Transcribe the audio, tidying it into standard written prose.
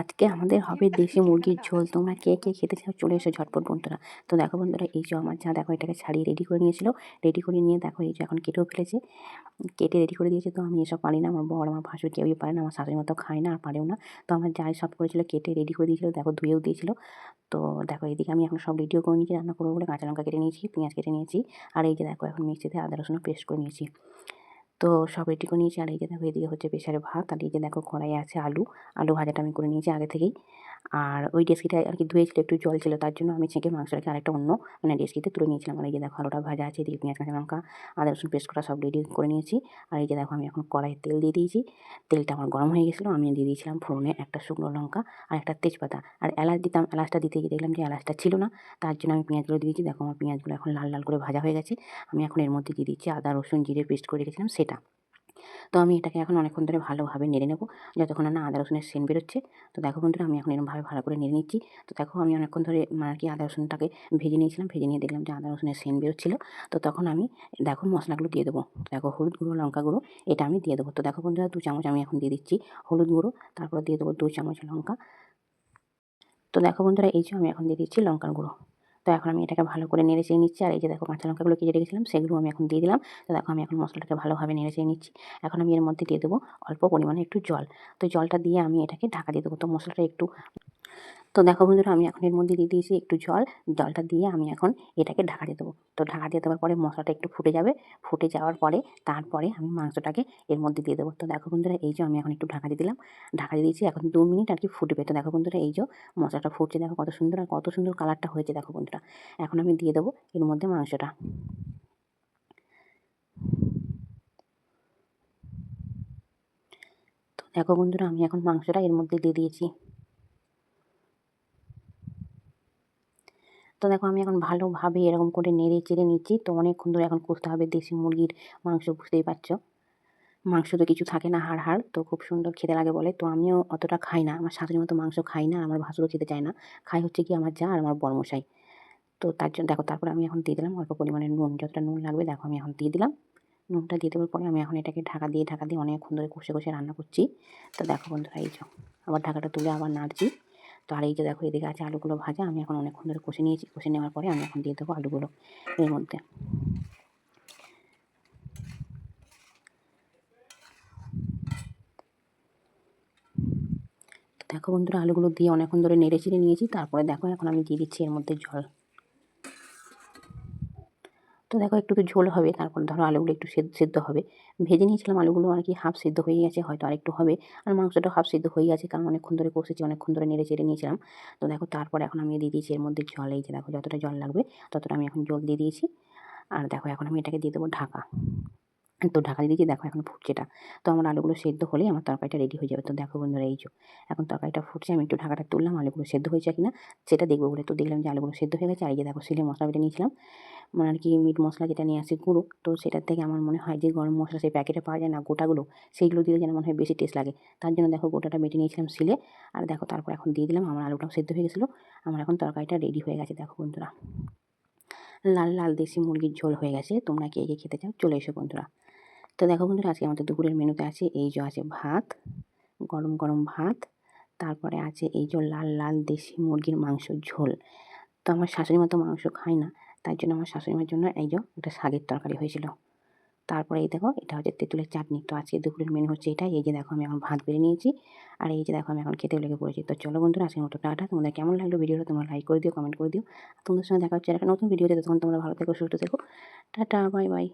আজকে আমাদের হবে দেশি মুরগির ঝোল। তোমরা কে কে খেতে চাও চলে এসো ঝটপট বন্ধুরা। তো দেখো বন্ধুরা, এই যে আমার যা দেখো এটাকে ছাড়িয়ে রেডি করে নিয়েছিল। রেডি করে নিয়ে দেখো এই যে এখন কেটেও ফেলেছে, কেটে রেডি করে দিয়েছে। তো আমি এসব পারি না, আমার বর আমার ভাসুর কেউই পারে না, আমার শাশুড়ি মতো খায় না আর পারেও না। তো আমার যাই সব করেছিল, কেটে রেডি করে দিয়েছিল, দেখো ধুয়েও দিয়েছিল। তো দেখো এদিকে আমি এখন সব রেডিও করে নিয়েছি, রান্না করবো বলে কাঁচা লঙ্কা কেটে নিয়েছি, পেঁয়াজ কেটে নিয়েছি। আর এই যে দেখো এখন মিক্সিতে আদা রসুন পেস্ট করে নিয়েছি। তো সব রেডি করে নিয়েছি। আর এই যে দেখো এদিকে হচ্ছে প্রেসারে ভাত, আর এই যে দেখো কড়াইয়ে আছে আলু। আলু ভাজাটা আমি করে নিয়েছি আগে থেকেই। আর ওই ডেচকিটা আর কি ধুয়েছিল, একটু জল ছিল, তার জন্য আমি ছেঁকে মাংসটাকে আরেকটা অন্য ডেচকিতে তুলে নিয়েছিলাম। আর এই যে দেখো আলুটা ভাজা আছে, এদিকে পেঁয়াজ কাঁচা লঙ্কা আদা রসুন পেস্ট করা সব রেডি করে নিয়েছি। আর এই যে দেখো আমি এখন কড়াইয়ে তেল দিয়ে দিয়েছি। তেলটা আমার গরম হয়ে গেছিলো, আমি দিয়ে দিয়েছিলাম ফোড়নে একটা শুকনো লঙ্কা আর একটা তেজপাতা। আর এলাচ দিতাম, এলাচটা দিতে গিয়ে দেখলাম যে এলাচটা ছিল না, তার জন্য আমি পেঁয়াজগুলো দিয়ে দিয়েছি। দেখো আমার পেঁয়াজগুলো এখন লাল লাল করে ভাজা হয়ে গেছে। আমি এখন এর মধ্যে দিয়ে দিচ্ছি আদা রসুন জিরে পেস্ট করে রেখেছিলাম সেটা। তো আমি এটাকে এখন অনেকক্ষণ ধরে ভালোভাবে নেড়ে নেবো, যতক্ষণ না আদা রসুনের সেন্ট বেরোচ্ছে। তো দেখো বন্ধুরা, আমি এখন এরকমভাবে ভালো করে নেড়ে নিচ্ছি। তো দেখো আমি অনেকক্ষণ ধরে আর কি আদা রসুনটাকে ভেজে নিয়েছিলাম, ভেজে নিয়ে দেখলাম যে আদা রসুনের সেন্ট বেরোচ্ছিলো। তো তখন আমি দেখো মশলাগুলো দিয়ে দেবো। দেখো হলুদ গুঁড়ো লঙ্কা গুঁড়ো এটা আমি দিয়ে দেবো। তো দেখো বন্ধুরা, 2 চামচ আমি এখন দিয়ে দিচ্ছি হলুদ গুঁড়ো, তারপর দিয়ে দেবো 2 চামচ লঙ্কা। তো দেখো বন্ধুরা, এই যে আমি এখন দিয়ে দিচ্ছি লঙ্কার গুঁড়ো। তো এখন আমি এটাকে ভালো করে নেড়ে চেড়ে নিচ্ছি। আর এই যে দেখো কাঁচা লঙ্কাগুলো কেটে রেখেছিলাম সেগুলো আমি এখন দিয়ে দিলাম। তো দেখো আমি এখন মশলাটাকে ভালোভাবে নেড়ে চেড়ে নিচ্ছি। এখন আমি এর মধ্যে দিয়ে দেবো অল্প পরিমাণে একটু জল। তো জলটা দিয়ে আমি এটাকে ঢাকা দিয়ে দেবো। তো মশলাটা একটু, তো দেখো বন্ধুরা, আমি এখন এর মধ্যে দিয়ে দিয়েছি একটু জল। জলটা দিয়ে আমি এখন এটাকে ঢাকা দিয়ে দেবো। তো ঢাকা দিয়ে দেওয়ার পরে মশলাটা একটু ফুটে যাবে। ফুটে যাওয়ার পরে তারপরে আমি মাংসটাকে এর মধ্যে দিয়ে দেবো। তো দেখো বন্ধুরা, এই যে আমি এখন একটু ঢাকা দিয়ে দিলাম, ঢাকা দিয়ে দিয়েছি। এখন 2 মিনিট আর কি ফুটবে। তো দেখো বন্ধুরা, এই যে মশলাটা ফুটছে, দেখো কত সুন্দর আর কত সুন্দর কালারটা হয়েছে। দেখো বন্ধুরা, এখন আমি দিয়ে দেবো এর মধ্যে মাংসটা। তো দেখো বন্ধুরা, আমি এখন মাংসটা এর মধ্যে দিয়ে দিয়েছি। তো দেখো আমি এখন ভালোভাবে এরকম করে নেড়ে চেড়ে নিচ্ছি। তো অনেকক্ষণ ধরে এখন কষতে হবে দেশি মুরগির মাংস, বুঝতেই পারছো। মাংস তো কিছু থাকে না, হাড় হাড়, তো খুব সুন্দর খেতে লাগে বলে। তো আমিও অতটা খাই না, আমার শাশুড়ির মতো মাংস খাই না, আমার ভাসুরও খেতে চায় না। খাই হচ্ছে কি আমার যা আর আমার বরমশাই। তো তার জন্য দেখো তারপরে আমি এখন দিয়ে দিলাম অল্প পরিমাণে নুন, যতটা নুন লাগবে দেখো আমি এখন দিয়ে দিলাম। নুনটা দিয়ে দেওয়ার পরে আমি এখন এটাকে ঢাকা দিয়ে অনেকক্ষণ ধরে কষে কষে রান্না করছি। তো দেখো বন্ধুরা, এই যে আবার ঢাকাটা তুলে আবার নাড়ছি। তো আর এই যে দেখো এদিকে আছে আলুগুলো ভাজা, আমি এখন অনেকক্ষণ ধরে কষে নিয়েছি। কষে নেওয়ার পরে আমি এখন দিয়ে দেবো আলুগুলো এর মধ্যে। তো দেখো বন্ধুরা, আলুগুলো দিয়ে অনেকক্ষণ ধরে নেড়ে চেড়ে নিয়েছি। তারপরে দেখো এখন আমি দিয়ে দিচ্ছি এর মধ্যে জল। তো দেখো একটু তো ঝোল হবে, তারপর ধরো আলুগুলো একটু সেদ্ধ হবে। ভেজে নিয়েছিলাম আলুগুলো আর কি, হাফ সিদ্ধ হয়ে গেছে, হয়তো আরেকটু হবে। আর মাংসটা হাফ সিদ্ধ হয়ে গেছে, কারণ অনেকক্ষণ ধরে কষেছি, অনেকক্ষণ ধরে নেড়ে চেড়ে নিয়েছিলাম। তো দেখো তারপর এখন আমি দিয়ে দিয়েছি এর মধ্যে জল। এই যে দেখো যতটা জল লাগবে ততটা আমি এখন জল দিয়ে দিয়েছি। আর দেখো এখন আমি এটাকে দিয়ে দেবো ঢাকা। তো ঢাকা দিয়ে দিয়েছি, দেখো এখন ফুটছে এটা। তো আমার আলুগুলো সেদ্ধ হলেই আমার তরকারিটা রেডি হয়ে যাবে। তো দেখো বন্ধুরা, এই যে এখন তরকারিটা ফুটছে, আমি একটু ঢাকাটা তুললাম আলুগুলো সেদ্ধ হয়েছে কিনা সেটা দেখবো বলে। তো দেখলাম যে আলুগুলো সেদ্ধ হয়ে গেছে। আর এই যে দেখো সিলে মশলা বেটে নিয়েছিলাম, আর কি মিট মশলা যেটা নিয়ে আসি গুঁড়ো। তো সেটার থেকে আমার মনে হয় যে গরম মশলা সেই প্যাকেটে পাওয়া যায় না গোটাগুলো, সেইগুলো দিলে যেন মনে হয় বেশি টেস্ট লাগে। তার জন্য দেখো গোটাটা বেটে নিয়েছিলাম সিলে। আর দেখো তারপর এখন দিয়ে দিলাম, আমার আলুটাও সেদ্ধ হয়ে গেছিলো। আমার এখন তরকারিটা রেডি হয়ে গেছে। দেখো বন্ধুরা, লাল লাল দেশি মুরগির ঝোল হয়ে গেছে। তোমরা কে কে খেতে চাও চলে এসো বন্ধুরা। তো দেখো বন্ধুরা, আজকে আমাদের দুপুরের মেনুতে আছে এই যে আছে ভাত, গরম গরম ভাত। তারপরে আছে এই যে লাল লাল দেশি মুরগির মাংসর ঝোল। তো আমার শাশুড়ি মতো মাংস খায় না, তাই জন্য আমার শাশুড়ি মার জন্য এই যে একটা শাকের তরকারি হয়েছিল। তারপরে এই দেখো এটা হচ্ছে তেঁতুলের চাটনি। তো আজকে দুপুরের মেনু হচ্ছে এটাই। এই যে দেখো আমি এখন ভাত বেড়ে নিয়েছি। আর এই যে দেখো আমি এখন খেতে লেগে পড়েছি। তো চলো বন্ধুরা, আজকের মতো টাটা। তোমাদের কেমন লাগলো ভিডিওটা তোমরা লাইক করে দিও, কমেন্ট করে দিও। তোমাদের সঙ্গে দেখা হচ্ছে একটা নতুন ভিডিওতে। তখন তোমরা ভালো থেকো, সুস্থ থেকো। Tata, bye bye.